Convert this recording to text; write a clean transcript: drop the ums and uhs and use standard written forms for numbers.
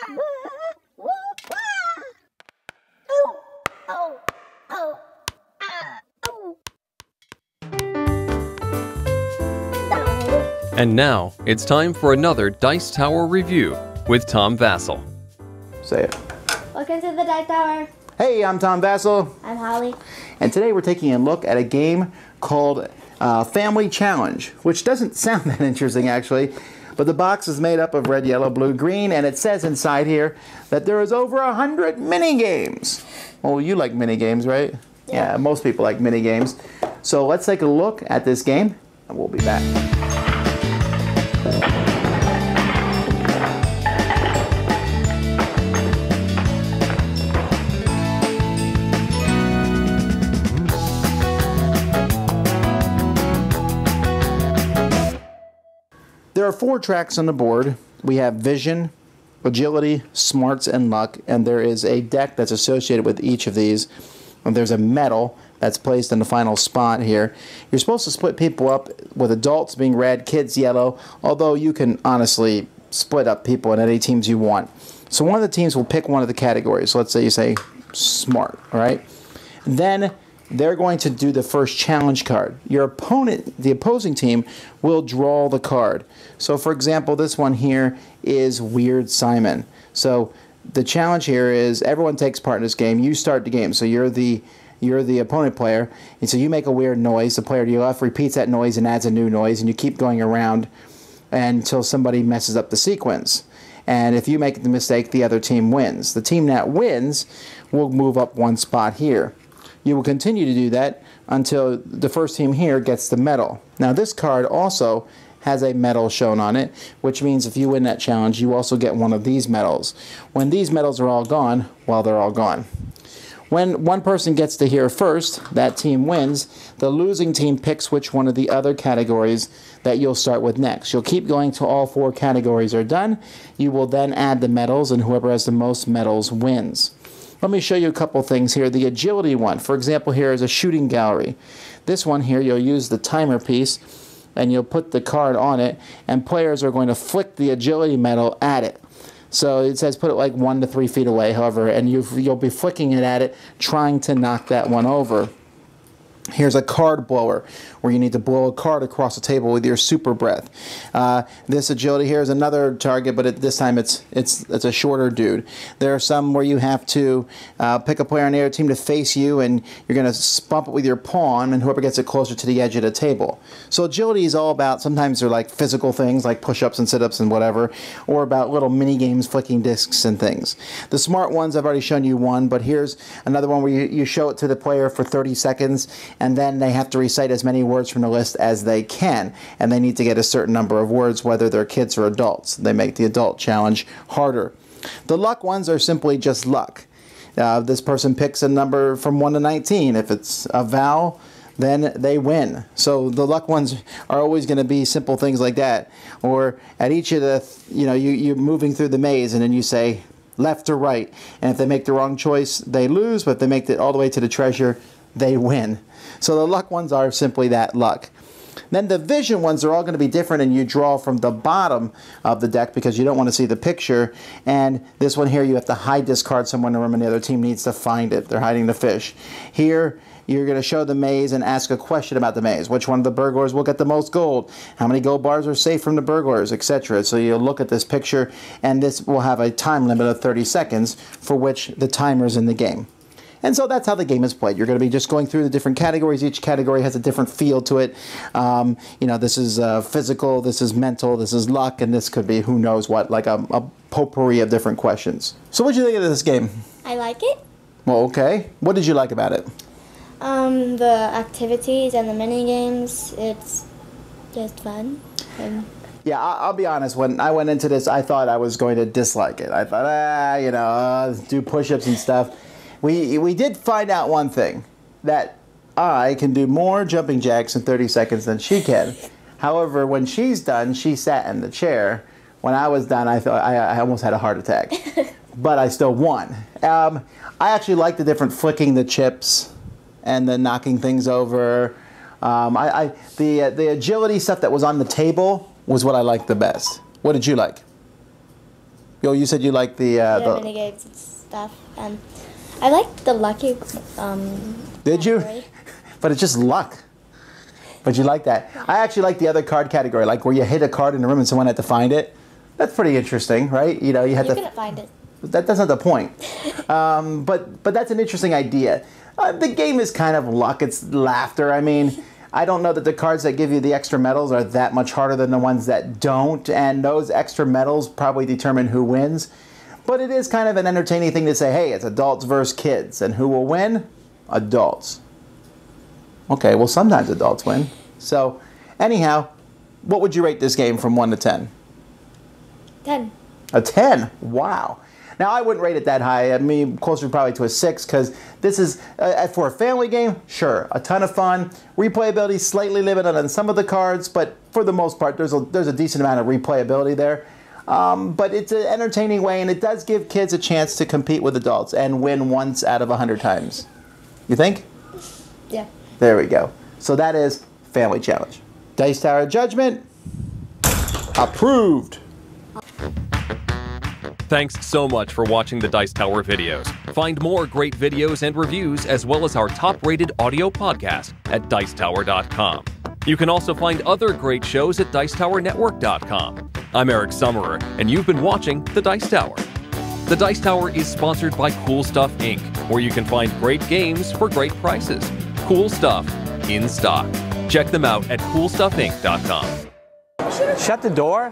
And now, it's time for another Dice Tower review with Tom Vasel. Say it. Welcome to the Dice Tower. Hey, I'm Tom Vasel. I'm Holly. And today we're taking a look at a game called Family Challenge, which doesn't sound that interesting actually, but the box is made up of red, yellow, blue, green, and it says inside here that there is over 100 mini games. Well, you like mini games, right? Yeah, most people like mini games. So let's take a look at this game, and we'll be back. There are 4 tracks on the board. We have Vision, Agility, Smarts, and Luck, and there is a deck that's associated with each of these. And there's a medal that's placed in the final spot here. You're supposed to split people up with adults being red, kids yellow, although you can honestly split up people in any teams you want. So one of the teams will pick one of the categories. So let's say you say Smart, all right? Then they're going to do the first challenge card. Your opponent, the opposing team, will draw the card. So for example, this one here is Weird Simon. So the challenge here is everyone takes part in this game. You start the game. So you're the opponent player, and so you make a weird noise. The player to your left repeats that noise and adds a new noise, and you keep going around until somebody messes up the sequence. And if you make the mistake, the other team wins. The team that wins will move up 1 spot here. You will continue to do that until the first team here gets the medal. Now this card also has a medal shown on it, which means if you win that challenge, you also get one of these medals. When these medals are all gone, well, they're all gone. When one person gets to here first, that team wins. The losing team picks which one of the other categories that you'll start with next. You'll keep going till all 4 categories are done. You will then add the medals, and whoever has the most medals wins. Let me show you a couple things here. The agility one, for example, here is a shooting gallery. This one here, you'll use the timer piece, and you'll put the card on it, and players are going to flick the agility medal at it. So it says put it like 1 to 3 feet away, however, and you'll be flicking it at it, trying to knock that one over. Here's a card blower, where you need to blow a card across the table with your super breath. This agility here is another target, but this time it's a shorter dude. There are some where you have to pick a player on the other team to face you, and you're going to bump it with your pawn, and whoever gets it closer to the edge of the table. So agility is all about, sometimes they're like physical things, like push-ups and sit-ups and whatever, or about little mini-games, flicking discs and things. The smart ones, I've already shown you one, but here's another one where you show it to the player for 30 seconds, and then they have to recite as many words from the list as they can, and they need to get a certain number of words, whether they're kids or adults. They make the adult challenge harder. The luck ones are simply just luck. This person picks a number from 1 to 19. If it's a vowel, then they win. So the luck ones are always going to be simple things like that. Or at each of the, you're moving through the maze, and then you say left or right, and if they make the wrong choice, they lose, but if they make it all the way to the treasure, they win. So the luck ones are simply that, luck. Then the vision ones are all going to be different, and you draw from the bottom of the deck because you don't want to see the picture. And this one here, you have to hide this card somewhere in the room, and the other team needs to find it. They're hiding the fish. Here, you're going to show the maze and ask a question about the maze. Which one of the burglars will get the most gold? How many gold bars are safe from the burglars, etc. So you'll look at this picture, and this will have a time limit of 30 seconds for which the timer's in the game. And so that's how the game is played. You're going to be just going through the different categories. Each category has a different feel to it. This is physical, this is mental, this is luck, and this could be who knows what, like a potpourri of different questions. So what did you think of this game? I like it. Well, okay. What did you like about it? The activities and the mini games. It's just fun. Yeah, I'll be honest. When I went into this, I thought I was going to dislike it. I thought, do push-ups and stuff. We did find out one thing, that I can do more jumping jacks in 30 seconds than she can. However, when she's done, she sat in the chair. When I was done, I thought I almost had a heart attack. But I still won. I actually like the different flicking the chips and the knocking things over. The agility stuff that was on the table was what I liked the best. What did you like? Yo, you said you like the mini games and stuff, and I like the lucky. Did you? category. But it's just luck. But you like that. I actually like the other card category, like where you hit a card in the room and someone had to find it. That's pretty interesting, right? You know, you had to. Couldn't find it. That's not the point. But that's an interesting idea. The game is kind of luck. It's laughter. I mean, I don't know that the cards that give you the extra medals are that much harder than the ones that don't, and those extra medals probably determine who wins. But it is kind of an entertaining thing to say, hey, it's adults versus kids, and who will win? Adults. Okay, well, sometimes adults win. So, anyhow, what would you rate this game from 1 to 10? 10. A 10? Wow. Now, I wouldn't rate it that high. I mean, closer probably to a 6, because this is, for a family game, sure, a ton of fun. Replayability slightly limited on some of the cards, but for the most part, there's a decent amount of replayability there. But it's an entertaining way, and it does give kids a chance to compete with adults and win once out of 100 times. You think? Yeah. There we go. So that is Family Challenge. Dice Tower Judgment. Approved. Thanks so much for watching the Dice Tower videos. Find more great videos and reviews, as well as our top-rated audio podcast at Dicetower.com. You can also find other great shows at Dicetowernetwork.com. I'm Eric Summerer, and you've been watching The Dice Tower. The Dice Tower is sponsored by Cool Stuff Inc., where you can find great games for great prices. Cool stuff in stock. Check them out at CoolStuffInc.com. Shut the door.